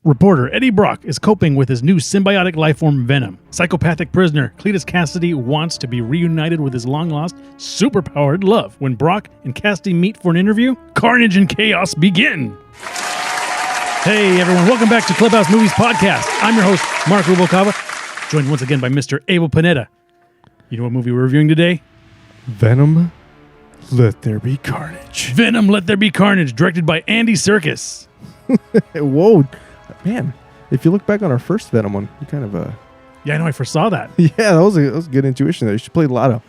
reporter Eddie Brock is coping with his new symbiotic lifeform Venom. Psychopathic prisoner Cletus Cassidy wants to be reunited with his long-lost, superpowered love. When Brock and Cassidy meet for an interview, carnage and chaos begin. Hey everyone, welcome back to Clubhouse Movies Podcast. I'm your host, Mark Rubalcava, joined once again by Mr. Abel Panetta. You know what movie we're reviewing today? Venom, Let There Be Carnage. Venom, Let There Be Carnage, directed by Andy Serkis. Whoa, man! If you look back on our first Venom one, you kind of Yeah, I know. I foresaw that. yeah, that was a good intuition there. You should play a lot of.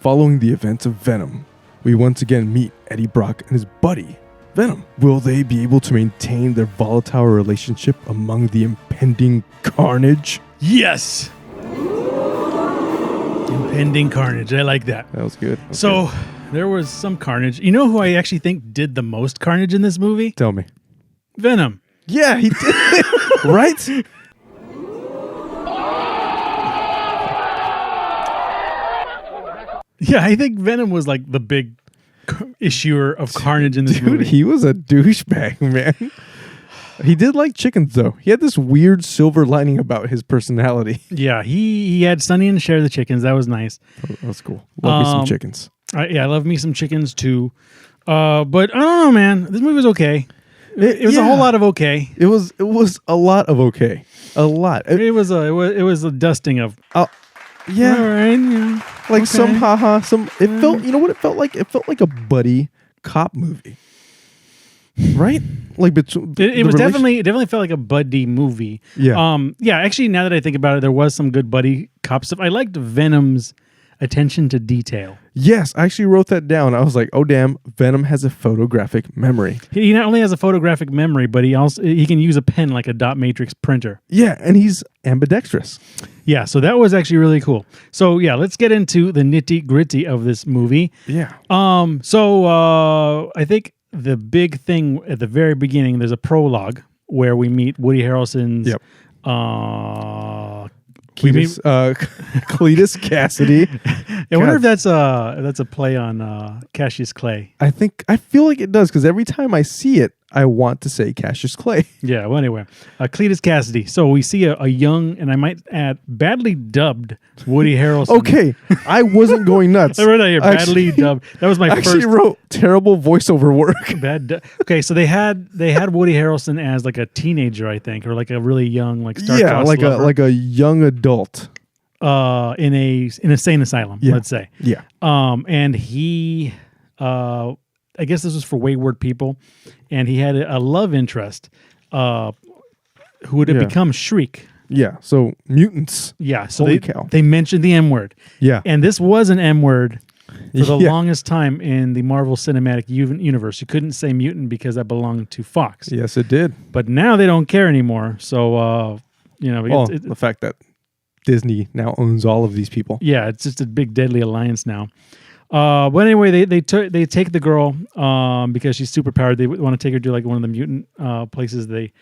Following the events of Venom, we once again meet Eddie Brock and his buddy Venom. Will they be able to maintain their volatile relationship among the impending carnage? Yes. Impending carnage. I like that. That was good. There was some carnage. You know who I actually think did the most carnage in this movie? Tell me. Venom. Yeah, he did. Right? Yeah, I think Venom was like the big issuer of carnage in this movie. Dude, he was a douchebag, man. He did like chickens, though. He had this weird silver lining about his personality. Yeah, he had Sonny and Cher the chickens. That was nice. That was cool. Love me some chickens. I love me some chickens too. But I don't know, man. This movie was okay. It was a whole lot of okay. It was a lot of okay. A lot. It was a dusting of. Yeah. All right. Yeah. Like okay. some haha. It felt. You know what it felt like? It felt like a buddy cop movie. Right? Like it definitely felt like a buddy movie. Yeah. Yeah. Actually, now that I think about it, there was some good buddy cop stuff. I liked Venom's attention to detail. Yes, I actually wrote that down. I was like, oh damn, Venom has a photographic memory. He not only has a photographic memory, but he can use a pen like a dot matrix printer. Yeah, and he's ambidextrous. Yeah, so that was actually really cool. So yeah, let's get into the nitty gritty of this movie. Yeah. So I think the big thing at the very beginning, there's a prologue where we meet Woody Harrelson's. Yep. Cletus Cassidy. I wonder if that's a play on Cassius Clay. I feel like it does, because every time I see it, I want to say Cassius Clay. Yeah, well, anyway, Cletus Cassidy. So we see a young, and I might add, badly dubbed Woody Harrelson. Okay, I wasn't going nuts. I wrote that here, badly dubbed. That was my first. I actually wrote terrible voiceover work. Okay, so they had Woody Harrelson as like a teenager, I think, or like a really young, like star-crossed lover. like a young adult. In a insane asylum, let's say. Yeah. And he, I guess this was for wayward people, and he had a love interest, who would have become Shriek. Yeah. So mutants. Yeah. So Holy cow. They mentioned the M word. Yeah. And this was an M word for the longest time in the Marvel Cinematic Universe. You couldn't say mutant because that belonged to Fox. Yes, it did. But now they don't care anymore. So, the fact that Disney now owns all of these people. Yeah, it's just a big deadly alliance now. But anyway, they take the girl because she's super powered. They want to take her to like one of the mutant places. They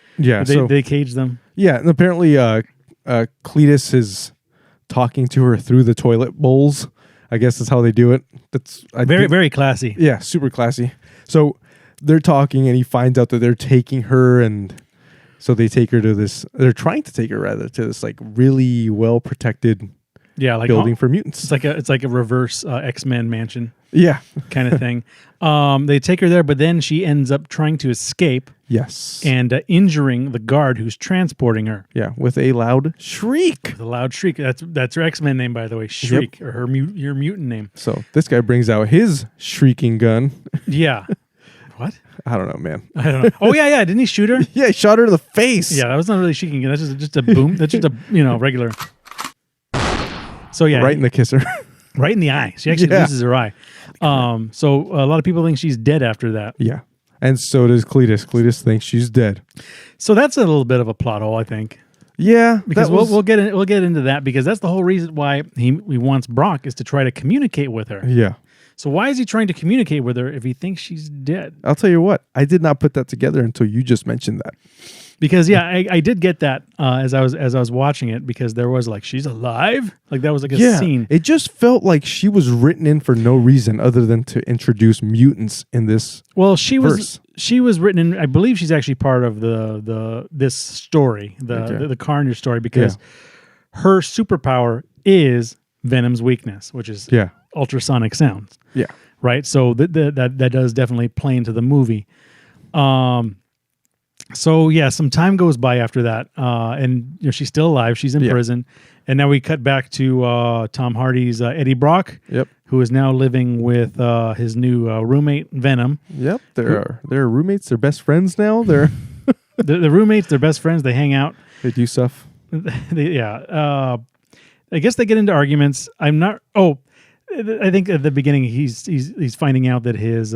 cage them. Yeah, and apparently Cletus is talking to her through the toilet bowls. I guess that's how they do it. That's very classy. Yeah, super classy. So they're talking, and he finds out that they're taking her, and so they take her to this. They're trying to take her rather to this like really well protected. Yeah, like building for mutants. It's like a reverse X-Men mansion. Yeah, kind of thing. They take her there, but then she ends up trying to escape. Yes, and injuring the guard who's transporting her. Yeah, with a loud shriek. With a loud shriek. That's her X-Men name, by the way. Shriek, or your mutant name. So this guy brings out his shrieking gun. Yeah. What? I don't know, man. I don't know. Oh yeah. Didn't he shoot her? Yeah, he shot her in the face. Yeah, that was not really shrieking. That's just a boom. That's just a regular. So yeah, right in the kisser, right in the eye. She actually loses her eye. So a lot of people think she's dead after that. Yeah, and so does Cletus. Cletus thinks she's dead. So that's a little bit of a plot hole, I think. Yeah, because we'll get into that, because that's the whole reason why he wants Brock is to try to communicate with her. Yeah. So why is he trying to communicate with her if he thinks she's dead? I'll tell you what, I did not put that together until you just mentioned that. Because I did get that as I was watching it, because there was like, she's alive, like that was like a scene. It just felt like she was written in for no reason other than to introduce mutants in this. Well, verse. she was written in. I believe she's actually part of this story, the Carnage story, because her superpower is Venom's weakness, which is ultrasonic sounds. Yeah. Right. So that does definitely play into the movie. So yeah, some time goes by after that, and she's still alive. She's in prison, and now we cut back to Tom Hardy's Eddie Brock, who is now living with his new roommate Venom. Yep, they're roommates. They're best friends now. They're the roommates. They're best friends. They hang out. They do stuff. I guess they get into arguments. I'm not. Oh, I think at the beginning he's finding out that his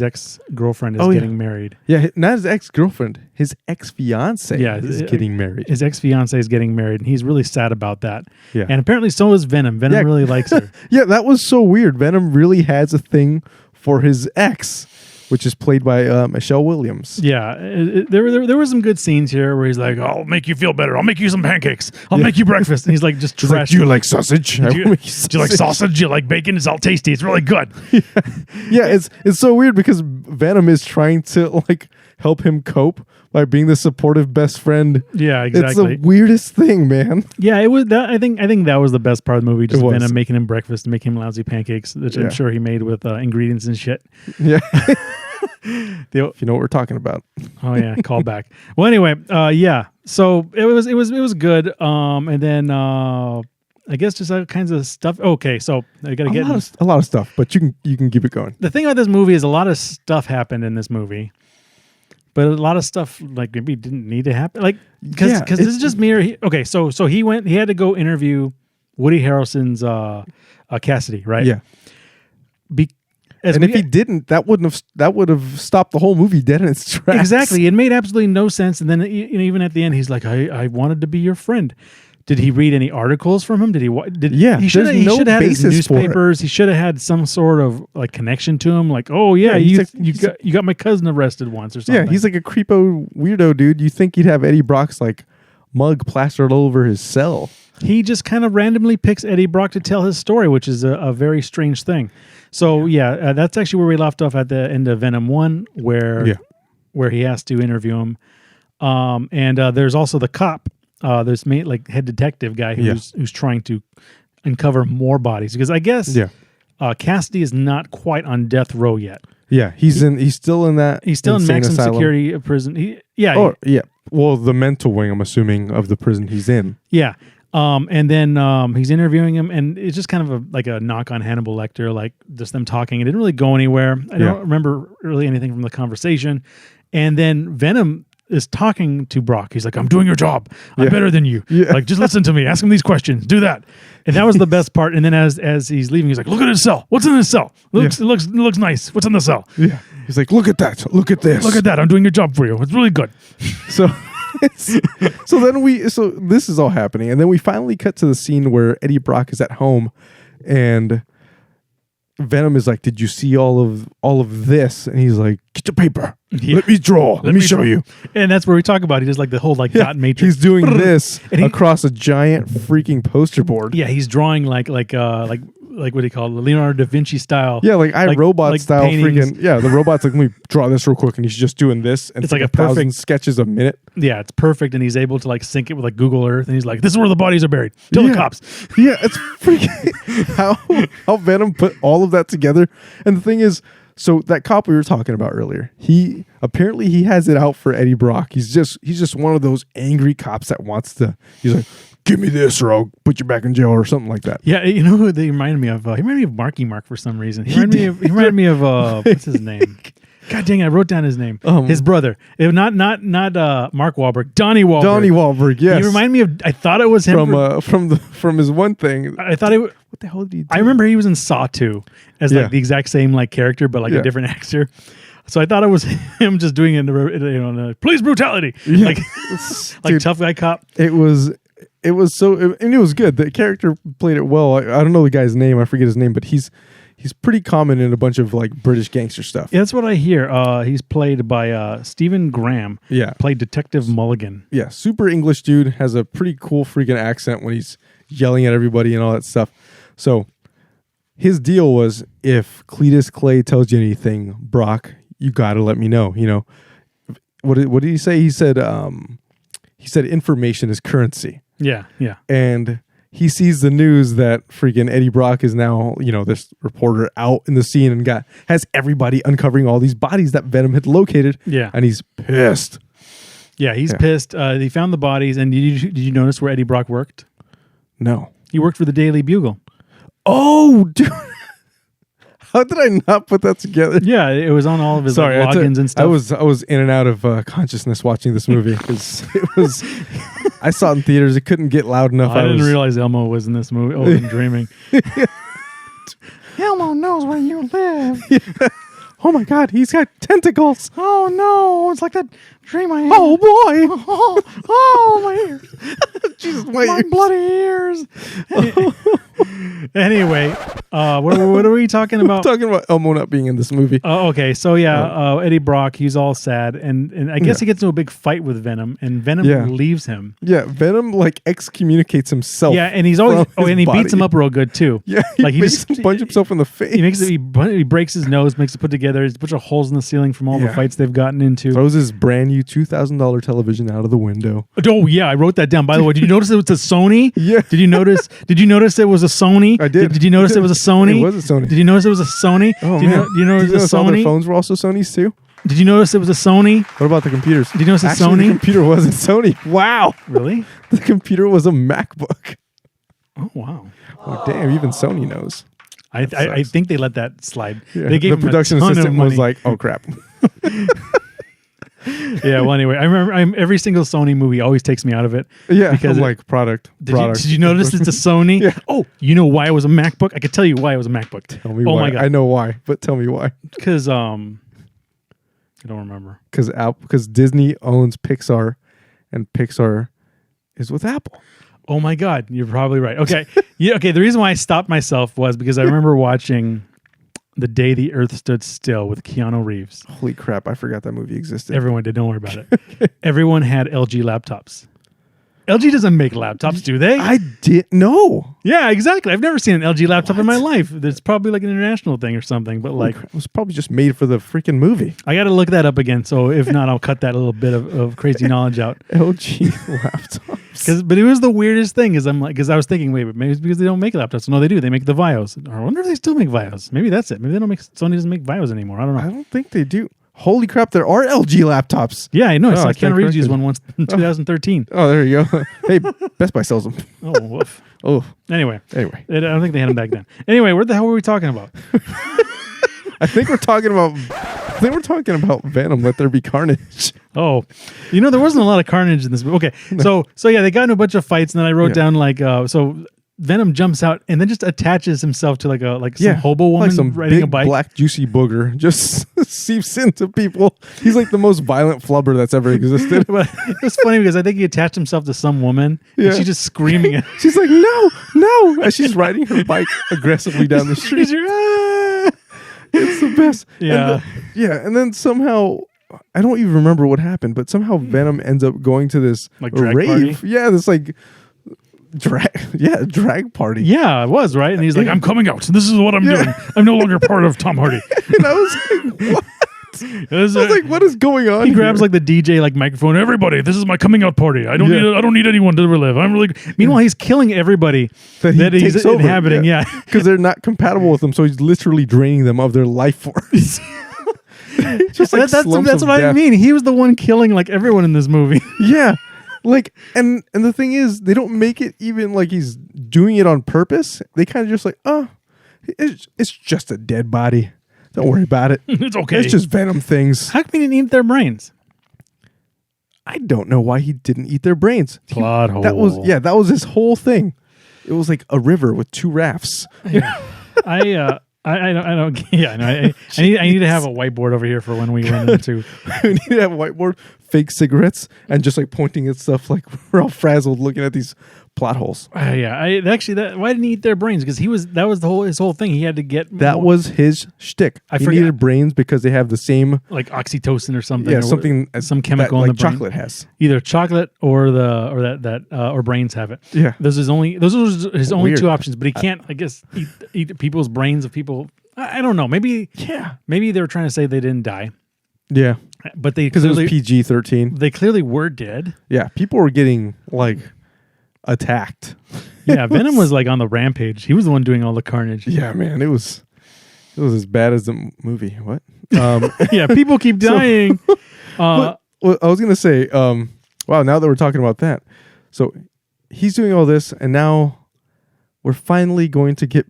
ex-girlfriend is getting married. Yeah, not his ex-girlfriend. His ex-fiance is getting married. His ex-fiance is getting married, and he's really sad about that. Yeah. And apparently so is Venom. Venom really likes her. Yeah, that was so weird. Venom really has a thing for his ex, which is played by Michelle Williams. Yeah, there were some good scenes here where he's like, "I'll make you feel better. I'll make you some pancakes. I'll make you breakfast." And he's like, just trash. Like, do you like sausage? Do you like sausage? Do you like bacon? It's all tasty. It's really good. Yeah, it's so weird because Venom is trying to like help him cope by being the supportive best friend. Yeah, exactly. It's the weirdest thing, man. Yeah, it was that. I think that was the best part of the movie. Just Venom making him breakfast and making him lousy pancakes, which I'm sure he made with ingredients and shit. Yeah. If you know what we're talking about. Oh yeah, call back. Well, anyway, so it was good. And then I guess just all kinds of stuff. Okay, so I gotta get a lot of stuff, but you can keep it going. The thing about this movie is a lot of stuff happened in this movie, but a lot of stuff like maybe didn't need to happen. Like because this is just me. Okay, so he had to go interview Woody Harrelson's Cassidy, right? Yeah. And if he didn't, that would have stopped the whole movie dead in its tracks. Exactly. It made absolutely no sense. And then even at the end, he's like, "I wanted to be your friend." Did he read any articles from him? He should have had his newspapers. He should have had some sort of like connection to him. Like, oh yeah, you got my cousin arrested once or something. Yeah, he's like a creepo weirdo dude. You think he'd have Eddie Brock's like mug plastered all over his cell? He just kind of randomly picks Eddie Brock to tell his story, which is a very strange thing. So that's actually where we left off at the end of Venom 1, where he has to interview him. And there's also the cop, this head detective guy who's trying to uncover more bodies, because I guess Cassidy is not quite on death row yet. Yeah, he's still in that. He's still in maximum security prison. Well, the mental wing, I'm assuming, of the prison he's in. Yeah. And then he's interviewing him, and it's just kind of like a knock on Hannibal Lecter, like just them talking. It didn't really go anywhere. I don't remember really anything from the conversation. And then Venom is talking to Brock. He's like, "I'm doing your job. I'm better than you. Like, just listen to me. Ask him these questions. Do that." And that was the best part. And then as he's leaving, he's like, "Look at his cell. What's in his cell? It looks nice. What's in the cell?" Yeah. He's like, "Look at that. Look at this. Look at that. I'm doing your job for you. It's really good." So this is all happening, and then we finally cut to the scene where Eddie Brock is at home, and Venom is like, "Did you see all of this?" And he's like, "Get your paper. Let me draw. Let me show you." And that's where we talk about. He does like the whole dot matrix. He's doing this across a giant freaking poster board. Yeah, he's drawing like what do you call it? Leonardo da Vinci style. Yeah, like iRobot style paintings. freaking. Yeah, the robot's like, "Let me draw this real quick," and he's just doing this, and it's like a 1,000 perfect sketches a minute. Yeah, it's perfect, and he's able to like sync it with like Google Earth, and he's like, "This is where the bodies are buried. Tell the cops." Yeah, it's freaking how Venom put all of that together. And the thing is, so that cop we were talking about earlier, he has it out for Eddie Brock. He's just one of those angry cops that wants to. He's like, "Give me this, or I'll put you back in jail," or something like that. Yeah, you know who they reminded me of? He reminded me of Marky Mark for some reason. He reminded me of what's his name? God dang it, I wrote down his name. His brother. Not Mark Wahlberg. Donnie Wahlberg. Donnie Wahlberg, yes. He reminded me of, I thought it was him. From his one thing. I thought it was, what the hell did he do? I remember he was in Saw 2 as like the exact same like character, but like a different actor. So I thought it was him just doing it in the police brutality. Yeah. Like tough guy cop. It was so, and it was good. The character played it well. I don't know the guy's name. I forget his name, but he's He's pretty common in a bunch of like British gangster stuff. Yeah, that's what I hear. He's played by Stephen Graham. Yeah. Played Detective Mulligan. Yeah, super English dude. Has a pretty cool freaking accent when he's yelling at everybody and all that stuff. So his deal was, if Cletus Clay tells you anything, Brock, you got to let me know. You know, what did he say? He said information is currency. Yeah, yeah. And he sees the news that freaking Eddie Brock is now, you know, this reporter out in the scene and has everybody uncovering all these bodies that Venom had located. Yeah. And he's pissed. Yeah, he's pissed. They found the bodies, and did you notice where Eddie Brock worked? No. He worked for the Daily Bugle. Oh, dude. How did I not put that together? Yeah, it was on all of his logins and stuff. I was in and out of consciousnly watching this movie because it was. I saw it in theaters. It couldn't get loud enough. I didn't realize Elmo was in this movie. Oh, I'm dreaming. Elmo knows where you live. Yeah. Oh my God, he's got tentacles. Oh no, it's like that dream I had. Oh boy. Oh my ears. Jesus, my bloody ears. Anyway, what are we talking about? We're talking about Elmo not being in this movie. Oh, okay. So yeah, Eddie Brock, he's all sad, and I guess he gets into a big fight with Venom, and Venom leaves him. Yeah, Venom like excommunicates himself. Yeah, and he's always and he beats him up real good too. Yeah, like he just punches himself in the face. He breaks his nose, makes it put together. There's a bunch of holes in the ceiling from all the fights they've gotten into. Throws his brand new $2,000 television out of the window. Oh yeah, I wrote that down. By the way, did you notice it was a Sony? Yeah. Did you notice it was a Sony? I did. Did you notice it was a Sony? It was a Sony. Did you notice it was a Sony? Oh, do you notice it was a all their Sony? phones were also Sonys too? Did you notice it was a Sony? What about the computers? Did you notice it's Actually, Sony? The computer wasn't Sony. Wow. Really? The computer was a MacBook. Oh wow. Oh damn! Even Sony knows. I think they let that slide. Yeah, They gave the production him a ton assistant of money. was like, "Oh crap." Yeah. Well, anyway, I remember every single Sony movie always takes me out of it. Yeah, because like product. Did you notice it's a Sony? Yeah. Oh, you know why it was a MacBook? I could tell you why it was a MacBook. Tell me why. My God. I know why, but tell me why. Because I don't remember. Because Disney owns Pixar, and Pixar is with Apple. Oh my God, you're probably right. Okay. Yeah, okay. The reason why I stopped myself was because I remember watching The Day the Earth Stood Still with Keanu Reeves. Holy crap, I forgot that movie existed. Everyone did. Don't worry about it. Everyone had LG laptops. LG doesn't make laptops, do they? I didn't know. Yeah, exactly. I've never seen an LG laptop in my life. It's probably like an international thing or something. But like, it was probably just made for the freaking movie. I got to look that up again. So if not, I'll cut that little bit of crazy knowledge out. LG laptops. But it was the weirdest thing. Because I was thinking, wait, but maybe it's because they don't make laptops. No, they do. They make the Vios. I wonder if they still make Vios. Maybe that's it. Maybe Sony doesn't make Vios anymore. I don't know. I don't think they do. Holy crap, there are LG laptops. Yeah, I know. I saw I Keanu Reeves use one once in 2013. Oh, there you go. Hey, Best Buy sells them. Oh, woof. Oh. Anyway. I don't think they had them back then. Anyway, what the hell were we talking about? I think we're talking about Venom, Let There Be Carnage. Oh, there wasn't a lot of carnage in this movie. Okay, so yeah, they got in a bunch of fights, and then I wrote down so Venom jumps out and then just attaches himself to some hobo woman like some riding big a bike. Black juicy booger just seeps into people. He's like the most violent flubber that's ever existed. But it was funny because I think he attached himself to some woman, and she's just screaming at She's like, no, as she's riding her bike aggressively down the street. It's the best. Yeah. And then somehow, I don't even remember what happened, but somehow Venom ends up going to this drag rave. party? Yeah, this drag party. Yeah, it was, right? And he's like, I'm coming out. This is what I'm doing. I'm no longer part of Tom Hardy. And I was like, what? I was like, what is going on? He grabs the DJ microphone. Everybody, this is my coming out party. I don't need anyone to relive. I'm really. Meanwhile, he's killing everybody that he's inhabiting. Yeah, because they're not compatible with him. So he's literally draining them of their life force. Just like that's what I mean. He was the one killing everyone in this movie. Yeah. And the thing is, they don't make it even like he's doing it on purpose. They kind of just it's just a dead body. Don't worry about it. It's okay. It's just Venom things. How come he didn't eat their brains? I don't know why he didn't eat their brains. Plot hole. That was his whole thing. It was like a river with two rafts. Yeah. I don't. Yeah, no, I need to have a whiteboard over here for when we run into. We need to have a whiteboard fake cigarettes and just like pointing at stuff. Like we're all frazzled looking at these plot holes. Yeah, why didn't he eat their brains? Because that was his whole thing. He had to get that more, was his shtick. He needed brains because they have the same like oxytocin or something. Yeah, or something some chemical that, in like the brain. chocolate has. Either chocolate or or brains have it. Yeah, those are his only Weird. two options. But he can't, I guess, eat people's brains of people. I don't know. Maybe they were trying to say they didn't die. Yeah, but they because it was PG-13. They clearly were dead. Yeah, people were getting like attacked. Yeah, Venom was like on the rampage. He was the one doing all the carnage. Yeah, man, it was as bad as the movie. What? Yeah, people keep dying. Well, I was gonna say, wow. Now that we're talking about that, so he's doing all this, and now we're finally going to get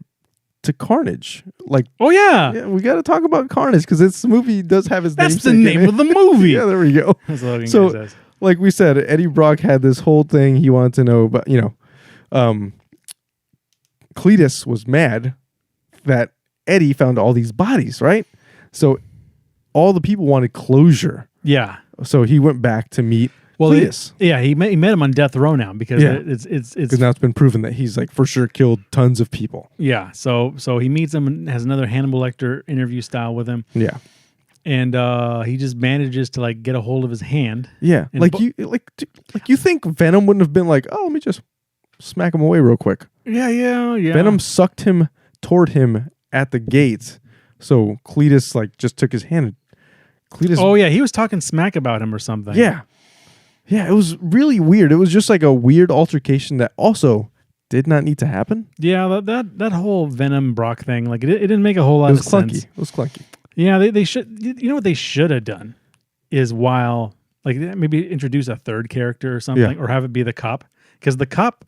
to Carnage. Like, oh yeah, we got to talk about Carnage because this movie does have his name. That's the name of the movie. Yeah, there we go. That's what so, says. Like we said, Eddie Brock had this whole thing he wanted to know, but Cletus was mad that Eddie found all these bodies, right? So all the people wanted closure. Yeah. So he went back to meet Cletus. He met him on death row now because it's because now it's been proven that he's like for sure killed tons of people. Yeah. So he meets him and has another Hannibal Lecter interview style with him. Yeah. And he just manages to like get a hold of his hand. Yeah. Like you think Venom wouldn't have been like, oh, let me just smack him away real quick. Yeah. Venom sucked him toward him at the gate. So Cletus like just took his hand. Cletus. Oh yeah, he was talking smack about him or something. Yeah. Yeah, it was really weird. It was just like a weird altercation that also did not need to happen. Yeah, that whole Venom Brock thing, like it didn't make a whole lot of sense. It was clunky. Yeah, they should. You know what they should have done is while like maybe introduce a third character or something, or have it be the cop, because the cop,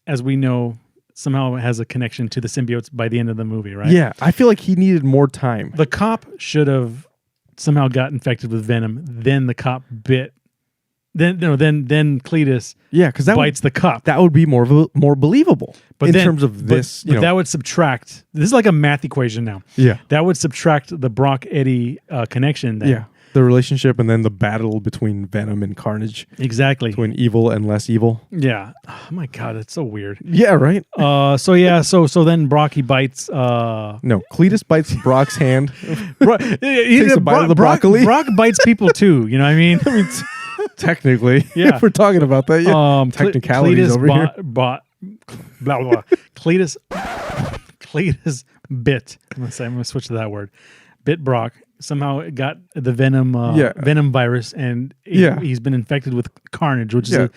as we know, somehow has a connection to the symbiotes by the end of the movie, right? Yeah, I feel like he needed more time. The cop should have somehow got infected with Venom. Then the cop bit. Then Cletus because that bites the cop. That would be more believable. But in terms of this, but that would subtract. This is like a math equation now. Yeah, that would subtract the Brock Eddie connection. Then. Yeah, the relationship and then the battle between Venom and Carnage. Exactly, between evil and less evil. Yeah. Oh my God, it's so weird. Yeah, right. So then Brock he bites. No, Cletus bites Brock's hand. Takes a bite of the broccoli. Brock bites people too. You know what I mean? Technically, if we're talking about that, technicalities over here. Blah blah. Cletus bit. I'm gonna switch to that word. Bit Brock. Somehow got the Venom virus, and he's been infected with Carnage, which is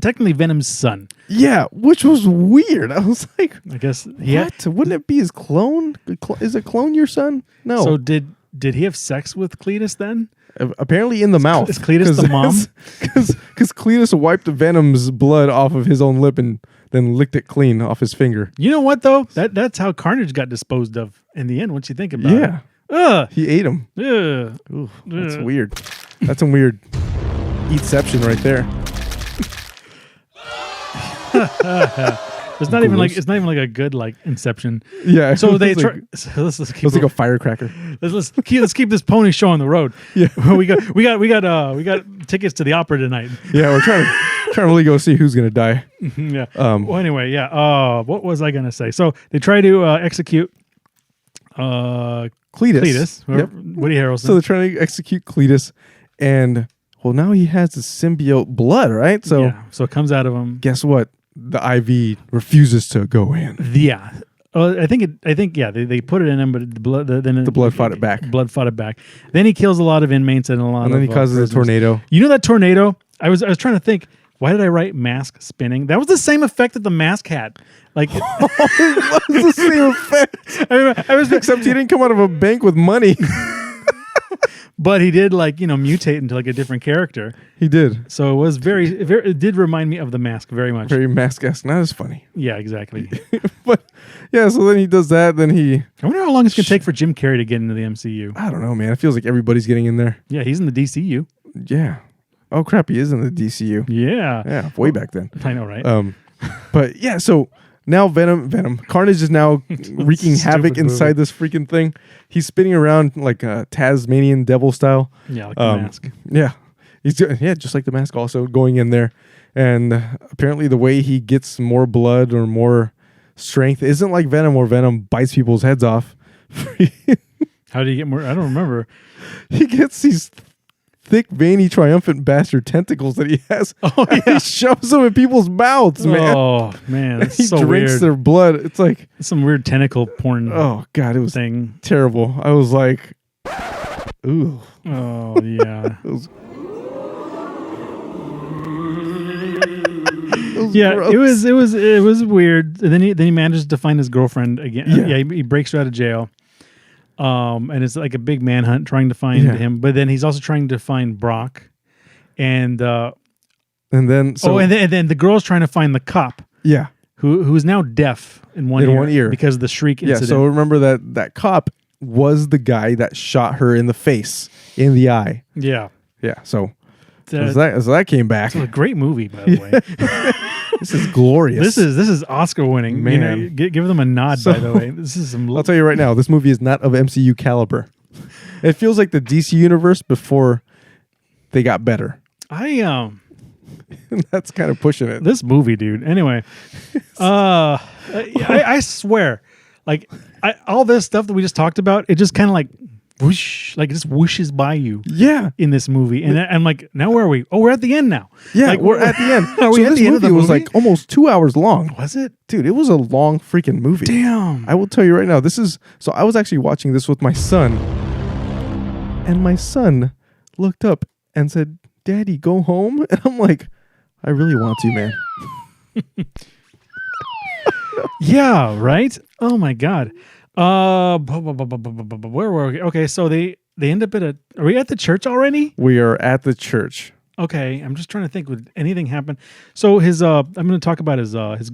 technically Venom's son. Yeah, which was weird. I was like, I guess wouldn't it be his clone? Is a clone your son? No. So did he have sex with Cletus then? Apparently in the mouth. Is Cletus the mom? Because Cletus wiped Venom's blood off of his own lip and then licked it clean off his finger. You know what, though? That's how Carnage got disposed of in the end, once you think about it. Yeah. He ate him. Ooh, that's weird. That's some weird eatception right there. It's not even like a good like Inception. Yeah. So they try. Let's keep it like a firecracker. Let's keep this pony show on the road. Yeah. we got tickets to the opera tonight. Yeah, we're trying to really go see who's gonna die. Yeah. Well, anyway, yeah. What was I gonna say? So they try to execute Cletus. Woody Harrelson. So they're trying to execute Cletus, and now he has the symbiote blood, right? So so it comes out of him. Guess what? The IV refuses to go in. Yeah. I think they put it in him, but the blood fought it back. Blood fought it back. Then he kills a lot of inmates and then he causes a tornado. You know that tornado? I was trying to think. Why did I write mask spinning? That was the same effect that the mask had. Like it was the same effect. Except he didn't come out of a bank with money. But he did mutate into like a different character. He did. So it was it did remind me of the Mask very much. Very Mask-esque. Not as funny. Yeah, exactly. But yeah, so then he does that. Then I wonder how long it's going to take for Jim Carrey to get into the MCU. I don't know, man. It feels like everybody's getting in there. Yeah, he's in the DCU. Yeah. Oh crap, he is in the DCU. Yeah. Yeah, way back then. I know, right? But yeah, so now Venom, Carnage is now wreaking havoc inside this freaking thing. He's spinning around like a Tasmanian devil style. Yeah, like the mask. Yeah, just like the mask. Also going in there, and apparently the way he gets more blood or more strength isn't like Venom, where Venom bites people's heads off. How do you get more? I don't remember. He gets these thick, veiny, triumphant bastard tentacles that he has. Oh, yeah. He shoves them in people's mouths, man. Oh, man. That's He so drinks weird. their blood. It's like... It's some weird tentacle porn Oh, God. It was thing. terrible. I was like... Ooh. Oh, yeah. It was Yeah, gross. it was weird. And then he manages to find his girlfriend again. Yeah. He breaks her out of jail. And it's like a big manhunt trying to find him. But then he's also trying to find Brock. And then... So, and then the girl's trying to find the cop. Yeah. Who's now deaf in one ear because of the shriek incident. Yeah, so remember that cop was the guy that shot her in the face, in the eye. Yeah. Yeah, so that came back. It's a great movie, by the way. This is glorious. This is Oscar winning. Man. You know, give them a nod, So- by the way. This is some. I'll tell you right now, this movie is not of MCU caliber. It feels like the DC universe before they got better. That's kind of pushing it. This movie, dude. Anyway, I swear, like all this stuff that we just talked about, it just kind of like whoosh, like it just whooshes by you. Yeah. In this movie, and I'm like, now where are we? Oh, we're at the end now. Yeah, like, we're at the end. Are we So at this the end of the was movie? like almost 2 hours long. Was it? Dude, it was a long freaking movie. Damn. I will tell you right now, so I was actually watching this with my son, and my son looked up and said, "Daddy, go home." And I'm like, I really want to, man. Yeah, right? Oh my god. Where were we? Okay, so they end up at are we at the church already? We are at the church. Okay, I'm just trying to think, would anything happen? So his I'm going to talk about his Cletus.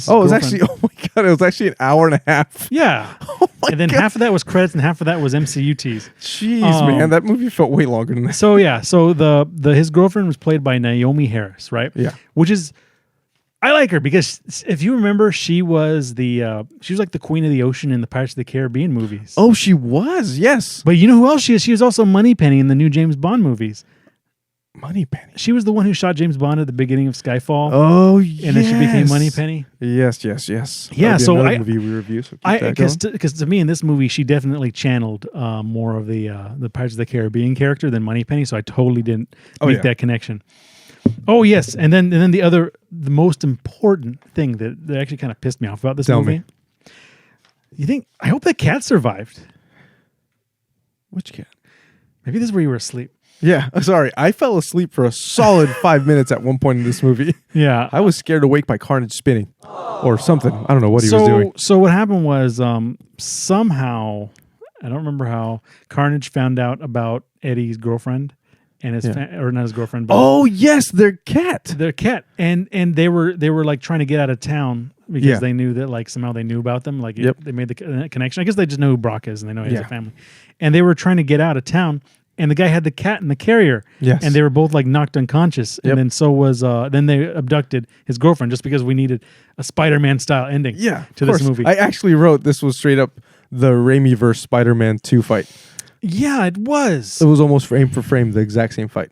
Oh, it was actually, oh my God, it was actually an hour and a half. Yeah. Oh my And then God. half of that was credits and half of that was MCUTs. Jeez, Um, man, that movie felt way longer than that. So yeah, so the his girlfriend was played by Naomi Harris, right? Yeah. Which is, I like her because if you remember, she was like the Queen of the Ocean in the Pirates of the Caribbean movies. Oh, she was, yes. But you know who else she is? She was also Moneypenny in the new James Bond movies. Moneypenny. She was the one who shot James Bond at the beginning of Skyfall. Oh, yes. And then she became Moneypenny. Yes. Yeah, That'll be so another I- movie we review. So keep that going. Because to me in this movie she definitely channeled more of the Pirates of the Caribbean character than Moneypenny, so I totally didn't make that connection. Oh yes, and then the most important thing that actually kind of pissed me off about this Tell movie. me. You think? I hope the cat survived. Which cat? Maybe this is where you were asleep. Yeah, sorry. I fell asleep for a solid 5 minutes at one point in this movie. Yeah, I was scared awake by Carnage spinning or something. I don't know what he was doing. So what happened was somehow, I don't remember how, Carnage found out about Eddie's girlfriend and his or not his girlfriend, but Oh, yes, their cat. their cat, and they were like trying to get out of town because they knew that like somehow they knew about them, like they made the connection. I guess they just know who Brock is and they know he has a family, and they were trying to get out of town. And the guy had the cat in the carrier. Yes. And they were both like knocked unconscious. And then so was then they abducted his girlfriend just because we needed a Spider-Man style ending to this movie. I actually wrote this was straight up the Raimi-verse Spider-Man 2 fight. Yeah, it was. It was almost frame for frame the exact same fight.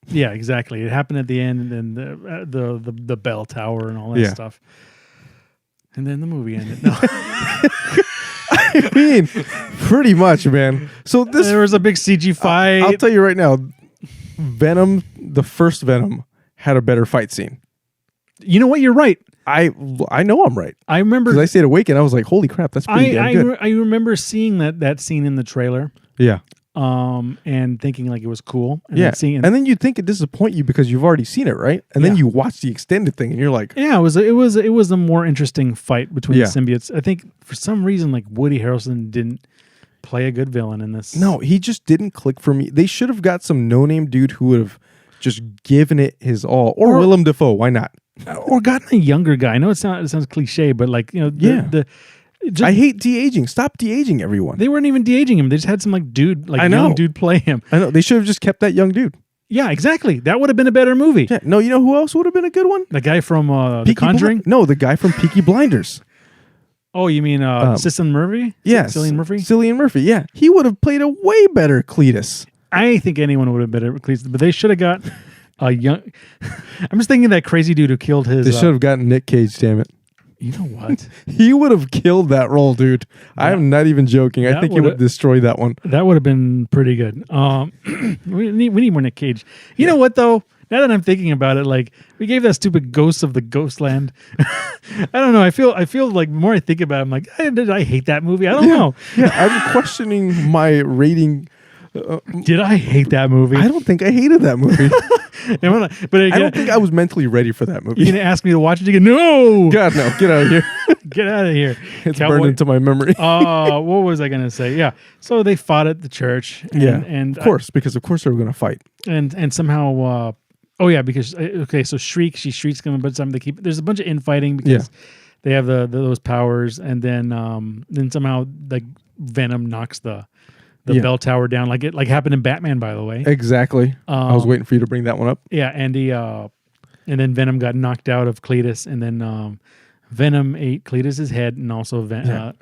Yeah, exactly. It happened at the end, and then the bell tower and all that stuff. And then the movie ended. No. I mean, pretty much, man. So There was a big CG fight. I'll tell you right now, Venom, the first Venom, had a better fight scene. You know what? You're right. I know I'm right. I remember. Because I stayed awake and I was like, holy crap, that's pretty damn good. I remember seeing that scene in the trailer. Yeah. And thinking like it was cool. And Yeah. then seeing, and then you'd think it disappoint you because you've already seen it, right? And then you watch the extended thing and you're like, yeah, it was a more interesting fight between the symbiotes. I think for some reason like Woody Harrelson didn't play a good villain in this. no, he just didn't click for me. They should have got some no-name dude who would have just given it his all. Or Willem Dafoe, why not? Or gotten a younger guy. I know it sounds cliche, but like, you know, I hate de-aging. Stop de-aging everyone. They weren't even de-aging him. They just had some like young dude play him. I know. They should have just kept that young dude. Yeah, exactly. That would have been a better movie. Yeah. No, you know who else would have been a good one? The guy from The Conjuring. No, the guy from Peaky Blinders. Oh, you mean Cillian Murphy? Yes. Cillian Murphy? Cillian Murphy, yeah. He would have played a way better Cletus. I think anyone would have been Cletus, but they should have got a young... I'm just thinking that crazy dude who killed his... They should have gotten Nick Cage, damn it. You know what? He would have killed that role, dude. Yeah. I'm not even joking. I think he would destroy that one. That would have been pretty good. We need more Nick Cage. You know what, though? Now that I'm thinking about it, like, we gave that stupid Ghosts of the Ghostland. I don't know. I feel like the more I think about it, I'm like, I hate that movie. I don't know. Yeah, I'm questioning my rating. Did I hate that movie? I don't think I hated that movie. But again, I don't think I was mentally ready for that movie. You're going to ask me to watch it again? No! God, no. Get out of here. Get out of here. It's burned into my memory. What was I going to say? Yeah. So they fought at the church. And of course, because of course they were going to fight. And somehow... because so she shrieks them, but there's a bunch of infighting because they have those powers, and then somehow like Venom knocks the bell tower down, like it happened in Batman, by the way. Exactly. I was waiting for you to bring that one up. Yeah, and and then Venom got knocked out of Cletus, and then Venom ate Cletus's head and also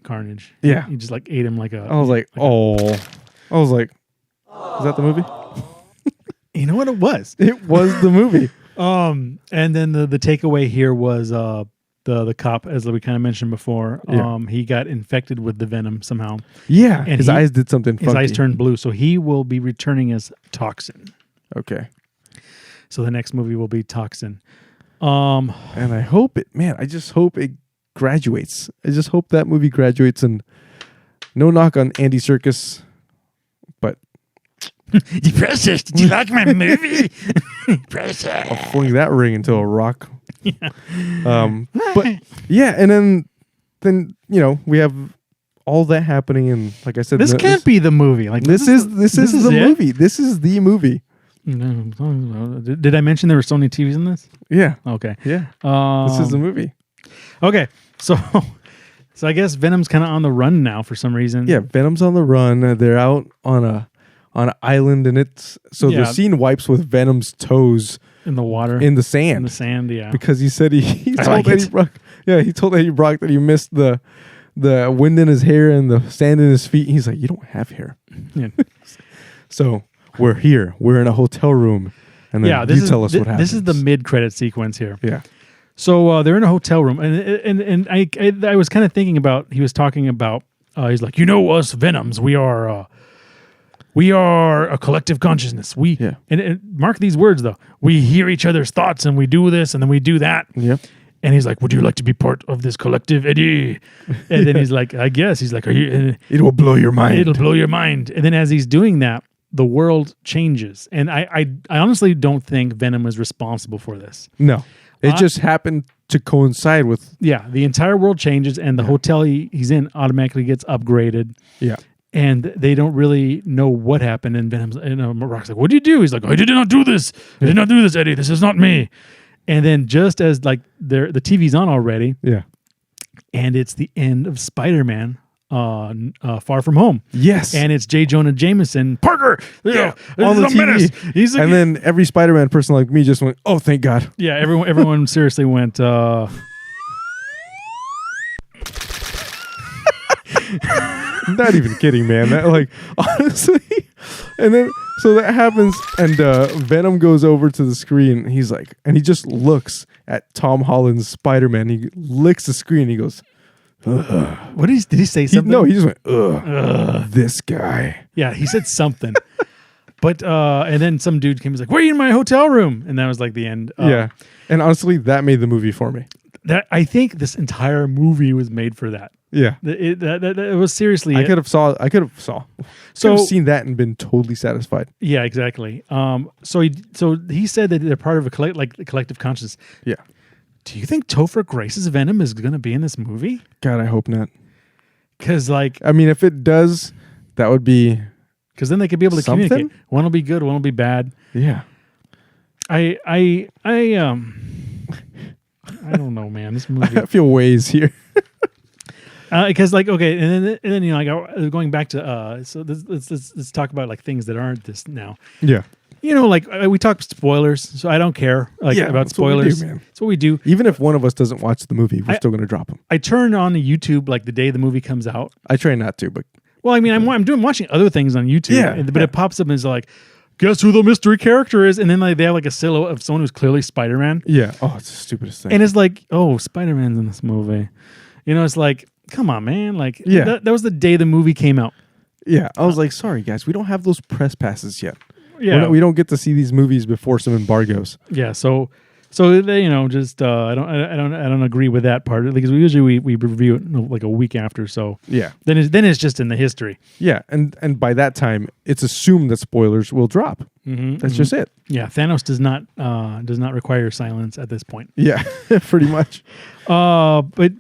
Carnage. Yeah, he just like ate him like a. I was like, is that the movie? You know what it was? It was the movie. And then the takeaway here was the cop, as we kind of mentioned before. He got infected with the venom somehow. Yeah, and his eyes did something funky. His eyes turned blue, so he will be returning as Toxin. Okay. So the next movie will be Toxin. And I hope I just hope it graduates. I just hope that movie graduates, and no knock on Andy Serkis, but Precious, did you like my movie? Precious. I'll fling that ring into a rock. Yeah. But yeah, and then we have all that happening, and like I said, this can't be the movie. Like this is the movie. This is the movie. Did I mention there were Sony TVs in this? Yeah. Okay. Yeah. This is the movie. Okay. So I guess Venom's kind of on the run now for some reason. Yeah, Venom's on the run. They're out on an island, and the scene wipes with Venom's toes in the water, in the sand. In the sand, yeah. Because he said he told Eddie Brock. Yeah, he told Eddie Brock that he missed the wind in his hair and the sand in his feet. He's like, you don't have hair. Yeah. So we're here. We're in a hotel room, and then tell us what happens. This is the mid-credit sequence here. Yeah. So they're in a hotel room, and I was kind of thinking about. He was talking about. He's like, us Venoms, we are a collective consciousness. And mark these words though. We hear each other's thoughts, and we do this, and then we do that. Yep. And he's like, "Would you like to be part of this collective, Eddie?" And then he's like, "I guess." He's like, "Are you?" It will blow your mind. It'll blow your mind. And then as he's doing that, the world changes. And I honestly don't think Venom is responsible for this. No, it just happened to coincide with. Yeah, the entire world changes, and the hotel he's in automatically gets upgraded. Yeah. And they don't really know what happened. And Venom's Rock's like, "What did you do?" He's like, "I did not do this. I did not do this, Eddie. This is not me." And then just as like the TV's on already, and it's the end of Spider-Man, Far From Home. Yes, and it's J. Jonah Jameson, Parker. On the TV. He's like, and then every Spider-Man person like me just went, "Oh, thank God." Yeah, everyone seriously went. Not even kidding, man. That, like, honestly. And then so that happens, and Venom goes over to the screen. And he's like, and he just looks at Tom Holland's Spider-Man. He licks the screen. He goes, "Ugh." What did he say? Something? No, he just went, "Ugh, this guy." Yeah, he said something. But and then some dude came. He's like, "Where are you in my hotel room?" And that was like the end. Yeah, and honestly, that made the movie for me. I think this entire movie was made for that. Yeah, it was seriously. I could have seen that and been totally satisfied. Yeah, exactly. So he said that they're part of a collective consciousness. Yeah. Do you think Topher Grace's Venom is going to be in this movie? God, I hope not. Because I mean, if it does, that would be. Because then they could be able to communicate. One will be good, one will be bad. Yeah. I don't know, man. This movie. I feel ways here. Because and then going back to so let's talk about like things that aren't this now. Yeah. like we talk spoilers, so I don't care about that's what we spoilers. do, man. That's what we do. Even if one of us doesn't watch the movie, we're still going to drop them. I turn on the YouTube like the day the movie comes out. I try not to, but Well, I mean, I'm watching other things on YouTube, Yeah, but it pops up and is like, guess who the mystery character is? And then they have like a silhouette of someone who's clearly Spider-Man. yeah. Oh, it's the stupidest thing. And it's like, oh, Spider-Man's in this movie. It's like, come on, man. Like, that was the day the movie came out. Yeah, I was like, sorry guys, we don't have those press passes yet. Yeah, We don't get to see these movies before some embargoes. yeah. So they, just I don't agree with that part because we usually we review it like a week after. So Yeah, then it's just in the history. yeah, and by that time, it's assumed that spoilers will drop. That's just it. Yeah, Thanos does not require silence at this point. Yeah, pretty much. But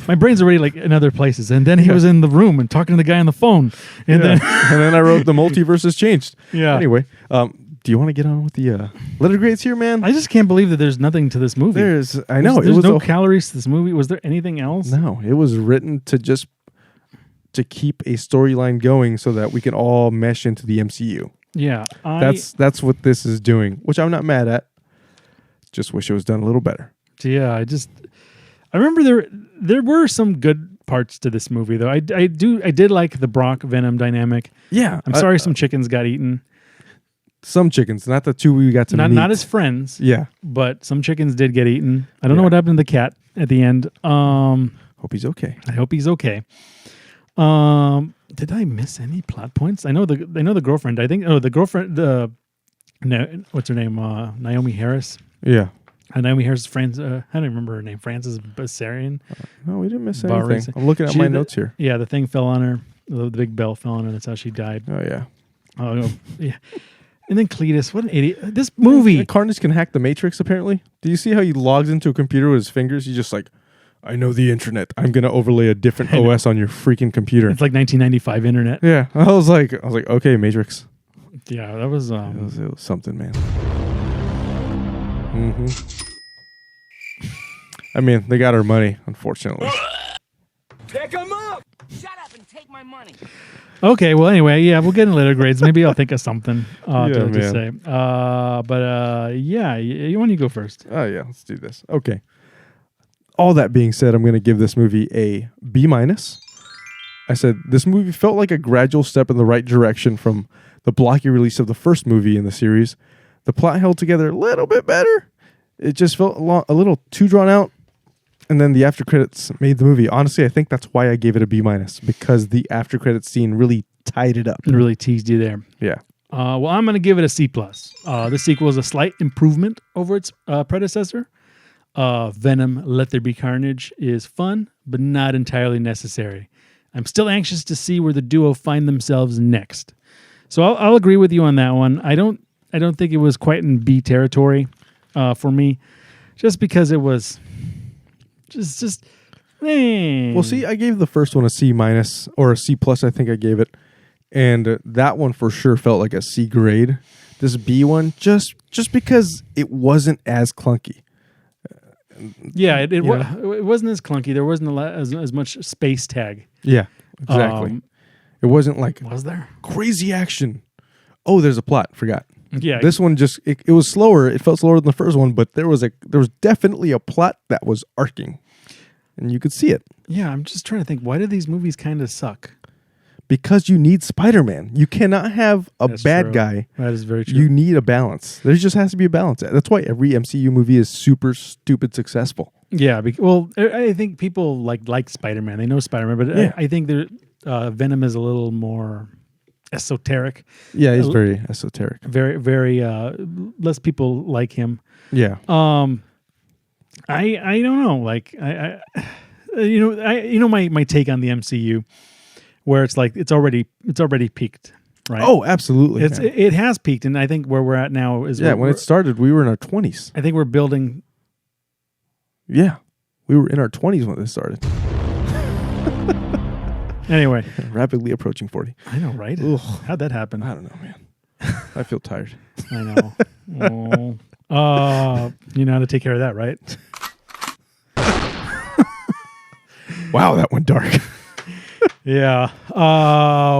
my brain's already like in other places. And then he was in the room and talking to the guy on the phone. And then and then I wrote the multiverse has changed. Yeah. Anyway, do you want to get on with the letter grades here, man? I just can't believe that there's nothing to this movie. I know There's no calories to this movie. Was there anything else? No, it was written to keep a storyline going so that we can all mesh into the MCU. Yeah, That's what this is doing, which I'm not mad at. Just wish it was done a little better. Yeah, I remember there were some good parts to this movie though. I did like the Brock Venom dynamic. Yeah, I'm sorry some chickens got eaten. Some chickens, not the two we got to meet. Not as friends. Yeah, but some chickens did get eaten. I don't know what happened to the cat at the end. hope he's okay. I hope he's okay. Did I miss any plot points? I know the girlfriend. I think the girlfriend. What's her name? Naomi Harris. Yeah. Naomi Harris. I don't remember her name. Frances Bessarian. No, we didn't miss anything. I'm looking at my notes here. Yeah, the thing fell on her. The big bell fell on her. That's how she died. Oh yeah. Oh yeah. And then Cletus, what an idiot! This movie. Carnage can hack the Matrix. Apparently, do you see how he logs into a computer with his fingers? He's just like, I know the internet. I'm gonna overlay a different OS on your freaking computer. It's like 1995 internet. Yeah, I was like, okay, Matrix. Yeah, that was. It was something, man. I mean, they got our money, unfortunately. Pick 'em up! Shut up and take my money. Okay, well, anyway, yeah, we'll get in later grades. Maybe I'll think of something to say. Yeah, you want to go first? Oh yeah, let's do this. Okay. All that being said, I'm going to give this movie a B-. I said this movie felt like a gradual step in the right direction from the blocky release of the first movie in the series. The plot held together a little bit better. It just felt a little too drawn out. And then the after credits made the movie. Honestly, I think that's why I gave it a B-, because the after credits scene really tied it up. It really teased you there. Yeah. Well, I'm going to give it a C+. The sequel is a slight improvement over its predecessor. Venom, Let There Be Carnage is fun, but not entirely necessary. I'm still anxious to see where the duo find themselves next. So I'll agree with you on that one. I don't think it was quite in B territory for me, just because it was just. Well, see, I gave the first one a C- or a C+. I think I gave it, and that one for sure felt like a C grade. This B one just because it wasn't as clunky. Yeah, it wasn't as clunky. There wasn't as much space tag. Yeah, exactly. It wasn't like was there crazy action. Oh, there's a plot. Forgot. Yeah, this one just it was slower. It felt slower than the first one, but there was definitely a plot that was arcing, and you could see it. Yeah, I'm just trying to think. Why do these movies kind of suck? Because you need Spider-Man. You cannot have a bad guy. That is very true. You need a balance. There just has to be a balance. That's why every MCU movie is super stupid successful. Yeah. Well, I think people like Spider-Man. They know Spider-Man, but yeah. I think Venom is a little more esoteric. Yeah, he's very esoteric. Very, very less people like him. Yeah. I don't know. Like my take on the MCU. Where it's like it's already peaked, right? Oh, absolutely. It has peaked, and I think where we're at now is when it started, we were in our 20s. I think we're building. Yeah, we were in our 20s when this started. Anyway, rapidly approaching 40. I know, right? Ugh. How'd that happen? I don't know, man. I feel tired. I know. You know how to take care of that, right? Wow, that went dark. Yeah.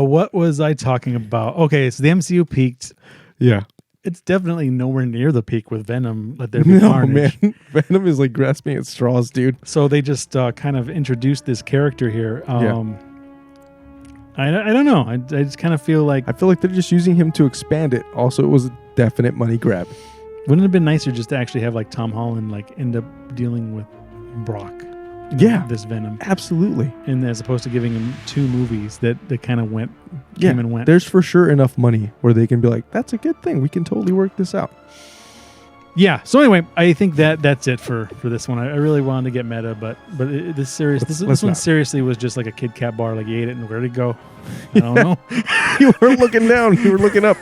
What was I talking about? Okay, so the MCU peaked. Yeah. It's definitely nowhere near the peak with Venom. Let there be No, carnage. man. Venom is like grasping at straws, dude. So they just kind of introduced this character here. Yeah. I don't know. I just kind of feel like I feel like they're just using him to expand it. Also, it was a definite money grab. wouldn't it have been nicer just to actually have like Tom Holland like end up dealing with Brock? Yeah. This Venom. Absolutely. And as opposed to giving him 2 movies that kind of Yeah. came and went. There's for sure enough money where they can be like, that's a good thing. We can totally work this out. Yeah. So anyway, I think that's it for this one. I really wanted to get meta, but this Let's one not. seriously was just like a Kit Kat bar. Like you ate it and where'd it go? I don't know. You weren't looking down. You were looking up.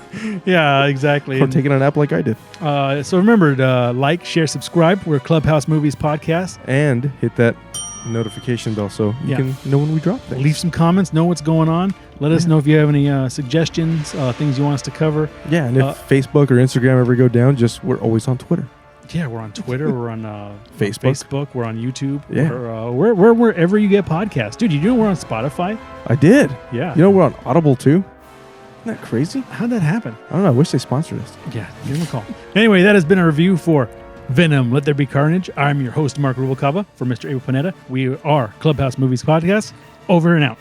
Yeah, exactly. Or taking a nap like I did. So remember to like, share, subscribe. We're Clubhouse Movies Podcast. And hit that notification bell so you Yeah. can know when we drop things. Leave some comments. Know what's going on. Let us know if you have any suggestions, things you want us to cover. Yeah, and if Facebook or Instagram ever go down, we're always on Twitter. Yeah, we're on Twitter. We're on Facebook. We're on YouTube. Yeah. We're wherever you get podcasts. Dude, you know we're on Spotify? I did. Yeah. You know, we're on Audible too. Isn't that crazy? How'd that happen? I don't know. I wish they sponsored us. Yeah, give them a call. Anyway, that has been a review for Venom, Let There Be Carnage. I'm your host, Mark Rubalcaba. For Mr. Abel Panetta, we are Clubhouse Movies Podcast. Over and out.